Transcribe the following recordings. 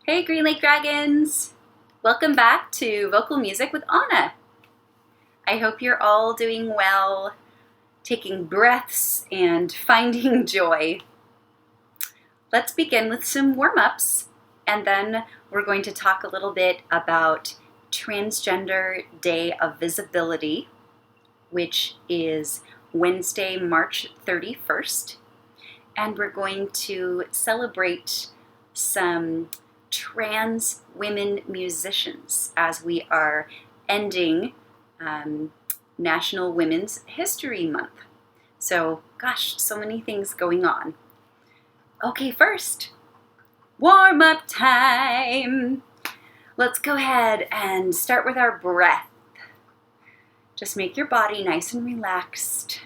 Hey Green Lake Dragons! Welcome back to Vocal Music with Anna. I hope you're all doing well, taking breaths and finding joy. Let's begin with some warm-ups, and then we're going to talk a little bit about Transgender Day of Visibility, which is Wednesday, March 31st. And we're going to celebrate some trans women musicians as we are ending National Women's History Month. So, gosh, so many things going on. Okay, first, warm-up time. Let's go ahead and start with our breath. Just make your body nice and relaxed.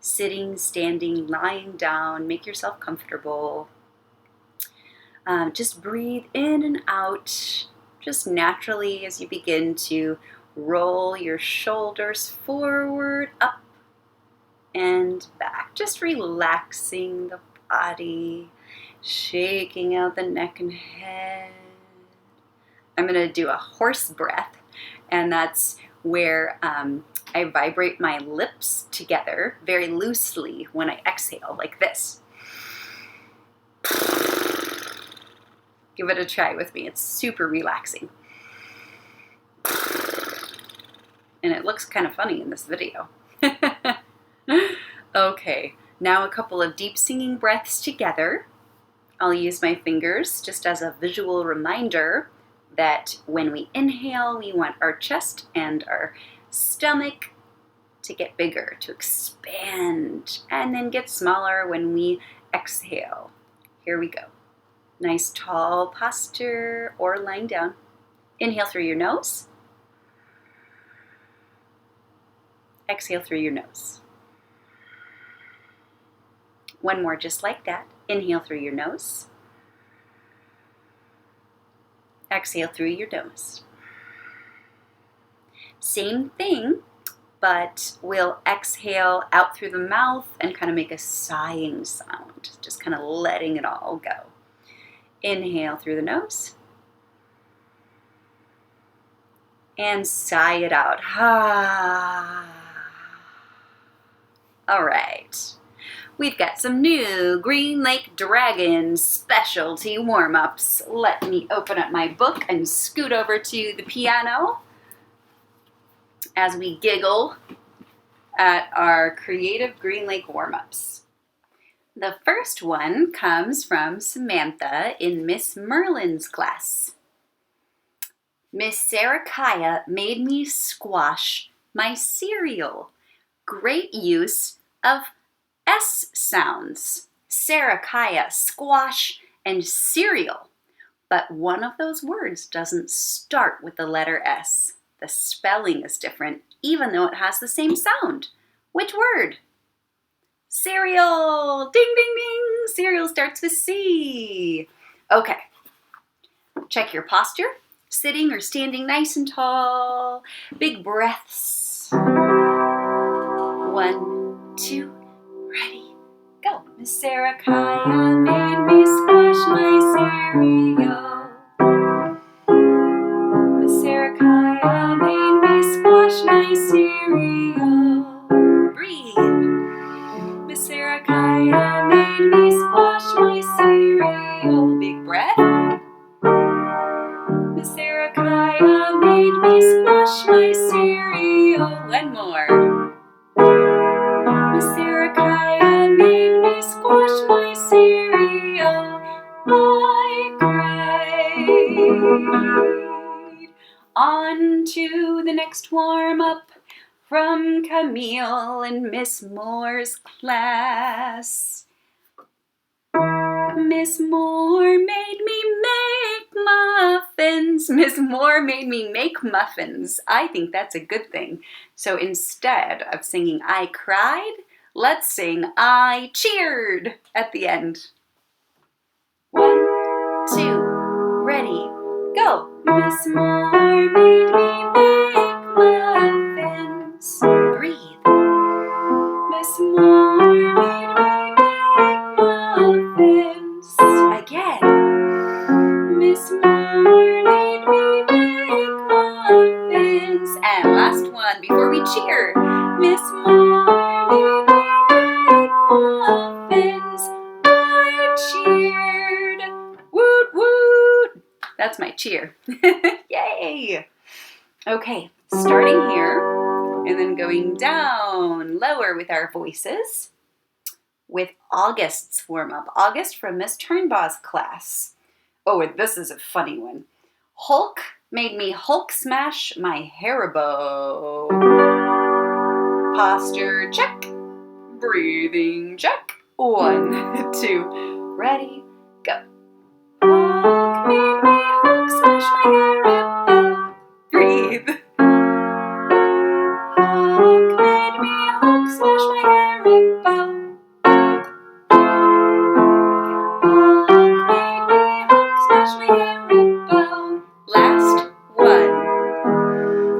Sitting, standing, lying down, make yourself comfortable. Just breathe in and out, just naturally as you begin to roll your shoulders forward, up, and back. Just relaxing the body, shaking out the neck and head. I'm going to do a horse breath, and that's where I vibrate my lips together very loosely when I exhale, like this. Give it a try with me. It's super relaxing. And it looks kind of funny in this video. Okay, now a couple of deep singing breaths together. I'll use my fingers just as a visual reminder that when we inhale, we want our chest and our stomach to get bigger, to expand, and then get smaller when we exhale. Here we go. Nice tall posture or lying down. Inhale through your nose. Exhale through your nose. One more just like that. Inhale through your nose. Exhale through your nose. Same thing, but we'll exhale out through the mouth and kind of make a sighing sound, just kind of letting it all go. Inhale through the nose. And sigh it out. All right. We've got some new Green Lake Dragons specialty warm-ups. Let me open up my book and scoot over to the piano as we giggle at our creative Green Lake warm-ups. The first one comes from Samantha in Miss Merlin's class. Miss Sarah Kaya made me squash my cereal. Great use of S sounds. Sarah Kaya, squash, and cereal. But one of those words doesn't start with the letter S. The spelling is different, even though it has the same sound. Which word? Cereal! Ding, ding, ding! Cereal starts with C. Okay. Check your posture. Sitting or standing nice and tall. Big breaths. 1, 2, ready, go. Miss Sarah Kaya made me squash my cereal. Miss Sarah Kaya made me squash my cereal. Breathe. Miss Sarah Kaya made me squash my cereal. Big breath. Miss Sarah Kaya made me squash my cereal. One more. Miss Sarah Kaya made me squash my cereal. I cried. On to the next warm-up from Camille in Miss Moore's class. Miss Moore made me make muffins. Miss Moore made me make muffins. I think that's a good thing. So instead of singing I cried, let's sing I cheered at the end. 1, 2, ready, go. Miss Moore made me make muffins. Breathe. Miss Moore made me make muffins. Again. Miss Moore me cheer. Miss Moore made me make muffins. I cheered. Woot woot. That's my cheer. Yay. Okay, starting here and then going down lower with our voices with August's warm-up. August from Miss Turnbaugh's class. Oh, and this is a funny one. Hulk made me Hulk smash my Haribo. Posture check. Breathing check. 1, 2, ready, go. Hulk made me Hulk smash my Haribo. Breathe. Hulk made me Hulk smash my Haribo. Hulk made me Hulk smash my Haribo. Last one.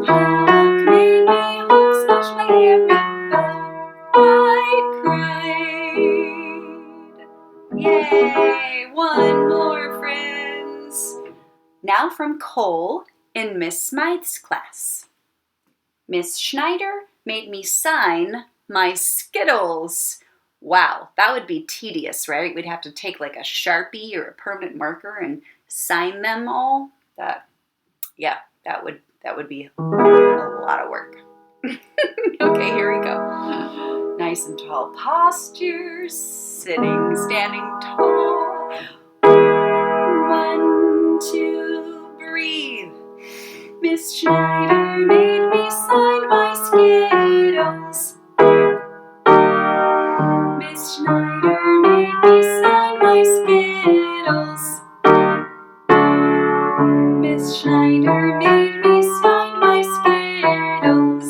Hulk made me Hulk smash my Haribo. I cried. Yay! One more, friends. Now from Cole in Miss Smythe's class. Miss Schneider made me sign my Skittles. Wow, that would be tedious, right? We'd have to take like a Sharpie or a permanent marker and sign them all. That would be a lot of work. Okay, here we go. Nice and tall postures, sitting, standing tall. 1, 2, breathe. Miss Schneider made me sign my Skittles. Miss Schneider made me sign my Skittles. Miss Schneider made me sign my Skittles.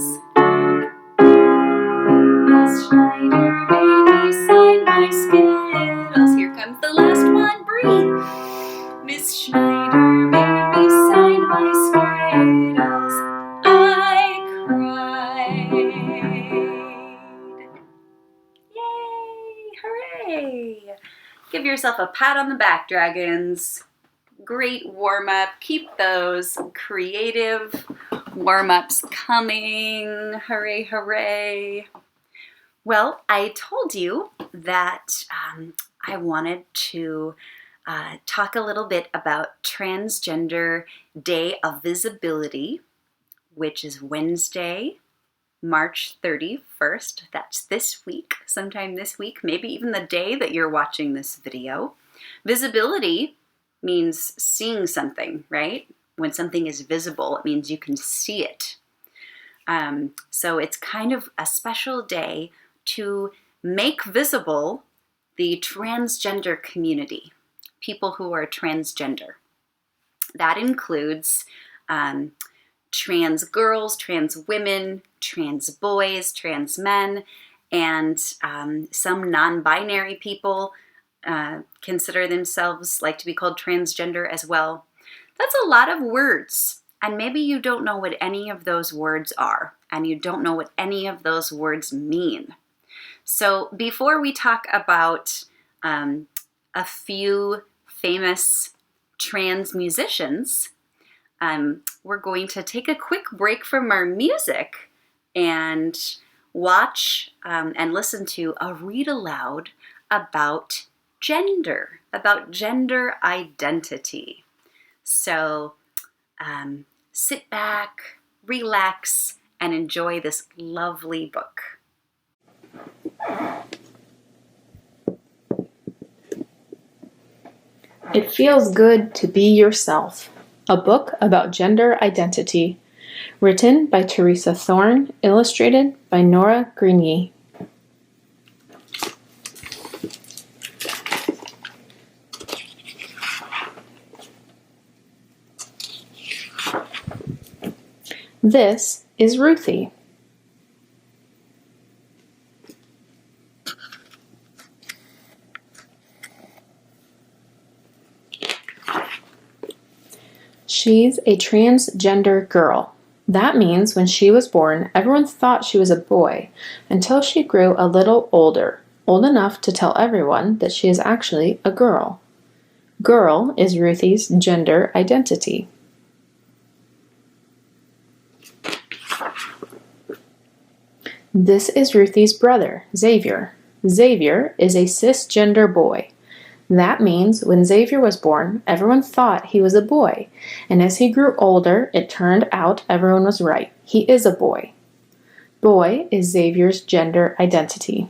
Miss Schneider made me sign my Skittles. Here comes the last one, breathe. Miss Schneider made me sign my Skittles. I cried. Yay! Hooray! Give yourself a pat on the back, dragons. Great warm-up. Keep those creative warm-ups coming. Hooray, hooray. Well, I told you that I wanted to talk a little bit about Transgender Day of Visibility, which is Wednesday, March 31st. That's this week, sometime this week, maybe even the day that you're watching this video. Visibility means seeing something, right? When something is visible, it means you can see it. So it's kind of a special day to make visible the transgender community, people who are transgender. That includes trans girls, trans women, trans boys, trans men, and some non-binary people consider themselves like to be called transgender as well. That's a lot of words, and maybe you don't know what any of those words are, and you don't know what any of those words mean. So before we talk about a few famous trans musicians, we're going to take a quick break from our music and watch and listen to a read aloud about gender identity. So sit back, relax, and enjoy this lovely book. It Feels Good to Be Yourself, a book about gender identity, written by Teresa Thorne, illustrated by Nora Grenier. This is Ruthie. She's a transgender girl. That means when she was born, everyone thought she was a boy until she grew a little older, old enough to tell everyone that she is actually a girl. Girl is Ruthie's gender identity. This is Ruthie's brother, Xavier. Xavier is a cisgender boy. That means when Xavier was born, everyone thought he was a boy, and as he grew older, it turned out everyone was right. He is a boy. Boy is Xavier's gender identity.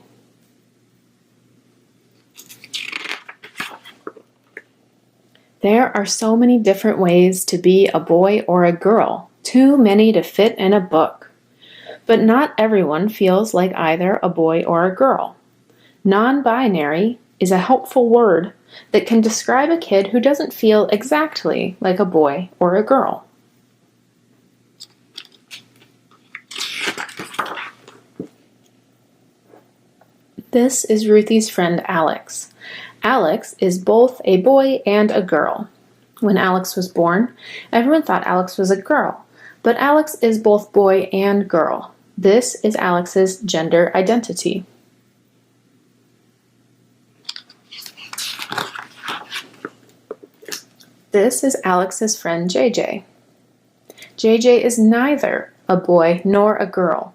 There are so many different ways to be a boy or a girl, too many to fit in a book. But not everyone feels like either a boy or a girl. Non-binary is a helpful word that can describe a kid who doesn't feel exactly like a boy or a girl. This is Ruthie's friend Alex. Alex is both a boy and a girl. When Alex was born, everyone thought Alex was a girl, but Alex is both boy and girl. This is Alex's gender identity. This is Alex's friend JJ. JJ is neither a boy nor a girl.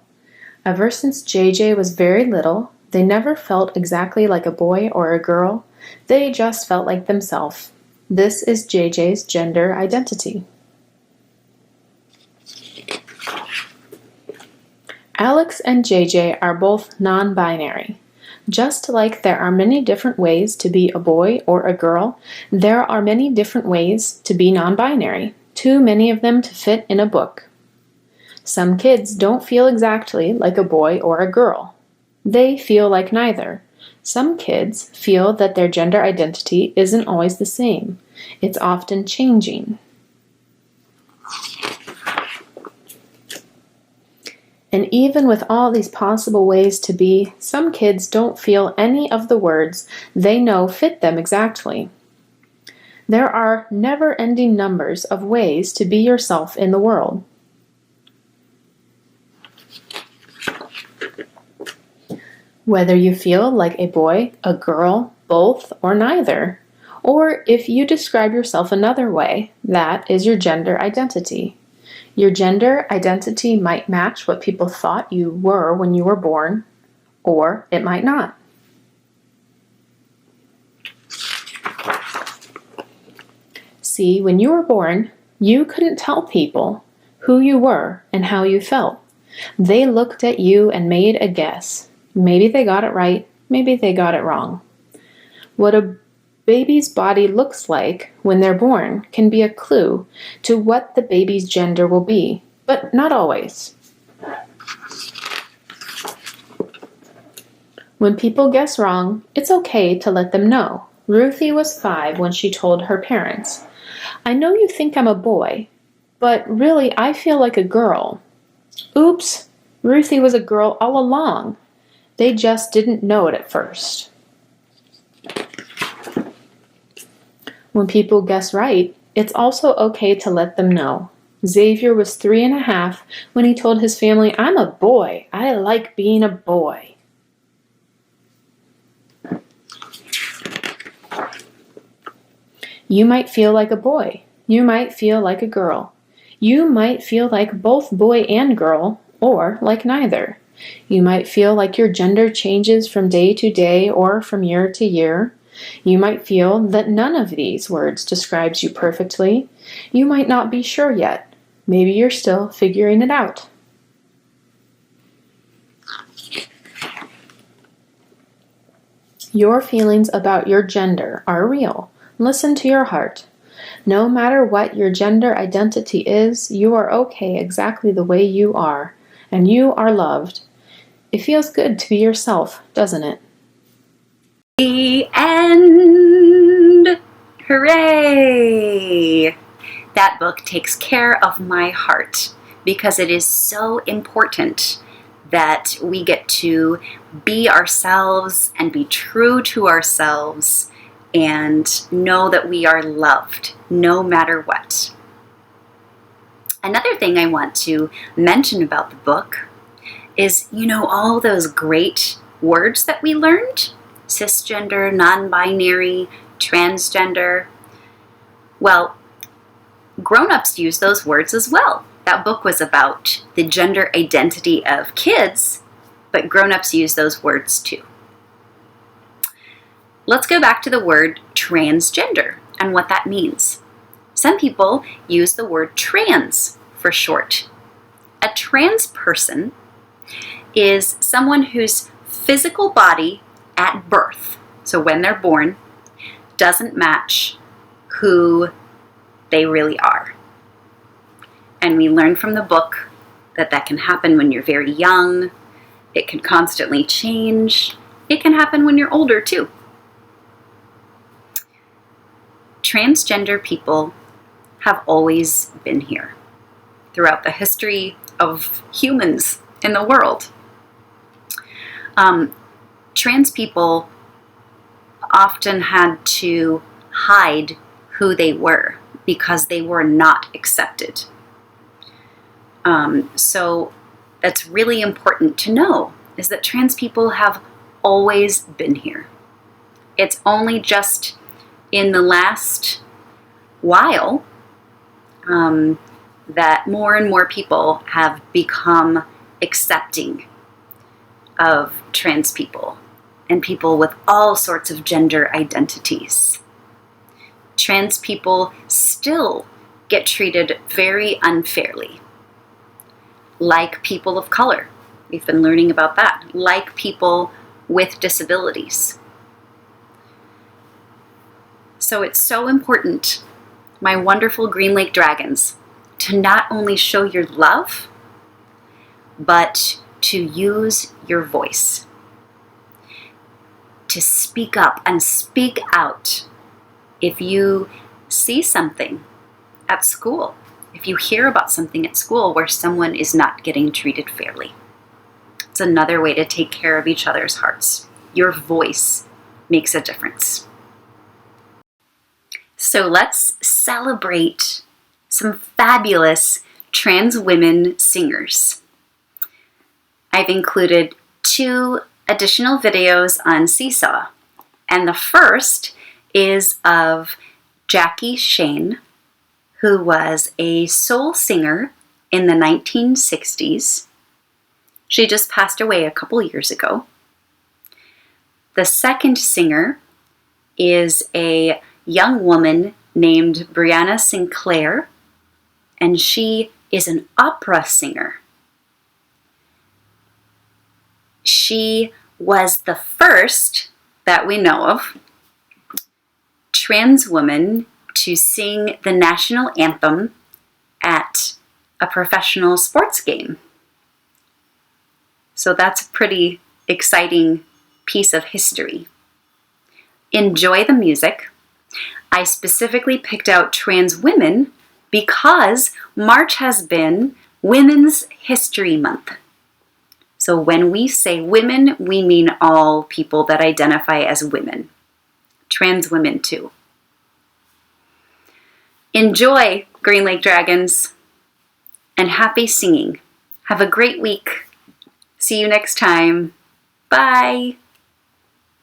Ever since JJ was very little, they never felt exactly like a boy or a girl. They just felt like themselves. This is JJ's gender identity. Alex and JJ are both non-binary. Just like there are many different ways to be a boy or a girl, there are many different ways to be non-binary, too many of them to fit in a book. Some kids don't feel exactly like a boy or a girl. They feel like neither. Some kids feel that their gender identity isn't always the same. It's often changing. And even with all these possible ways to be, some kids don't feel any of the words they know fit them exactly. There are never-ending numbers of ways to be yourself in the world. Whether you feel like a boy, a girl, both, or neither, or if you describe yourself another way, that is your gender identity. Your gender identity might match what people thought you were when you were born, or it might not. See, when you were born, you couldn't tell people who you were and how you felt. They looked at you and made a guess. Maybe they got it right, maybe they got it wrong. What a baby's body looks like when they're born can be a clue to what the baby's gender will be, but not always. When people guess wrong, it's okay to let them know. Ruthie was 5 when she told her parents, "I know you think I'm a boy, but really I feel like a girl." Oops, Ruthie was a girl all along. They just didn't know it at first. When people guess right, it's also okay to let them know. Xavier was 3.5 when he told his family, "I'm a boy. I like being a boy." You might feel like a boy. You might feel like a girl. You might feel like both boy and girl, or like neither. You might feel like your gender changes from day to day or from year to year. You might feel that none of these words describes you perfectly. You might not be sure yet. Maybe you're still figuring it out. Your feelings about your gender are real. Listen to your heart. No matter what your gender identity is, you are okay exactly the way you are, and you are loved. It feels good to be yourself, doesn't it? The end! Hooray! That book takes care of my heart because it is so important that we get to be ourselves and be true to ourselves and know that we are loved no matter what. Another thing I want to mention about the book is, all those great words that we learned, cisgender, non-binary, transgender. Well, grown-ups use those words as well. That book was about the gender identity of kids, but grown-ups use those words too. Let's go back to the word transgender and what that means. Some people use the word trans for short. A trans person is someone whose physical body at birth, so when they're born, doesn't match who they really are. And we learn from the book that that can happen when you're very young. It can constantly change. It can happen when you're older too. Transgender people have always been here throughout the history of humans in the world. Trans people often had to hide who they were because they were not accepted. So that's really important to know, is that trans people have always been here. It's only just in the last while that more and more people have become accepting of trans people and people with all sorts of gender identities. Trans people still get treated very unfairly, like people of color. We've been learning about that, like people with disabilities. So it's so important, my wonderful Green Lake Dragons, to not only show your love, but to use your voice, to speak up and speak out if you see something at school, if you hear about something at school where someone is not getting treated fairly. It's another way to take care of each other's hearts. Your voice makes a difference. So let's celebrate some fabulous trans women singers. I've included 2 additional videos on Seesaw, and the first is of Jackie Shane, who was a soul singer in the 1960s. She just passed away a couple years ago. The second singer is a young woman named Brianna Sinclair, and she is an opera singer. She was the first that we know of trans woman to sing the national anthem at a professional sports game. So that's a pretty exciting piece of history. Enjoy the music. I specifically picked out trans women because March has been Women's History Month. So when we say women, we mean all people that identify as women. Trans women too. Enjoy, Green Lake Dragons, and happy singing. Have a great week. See you next time. Bye.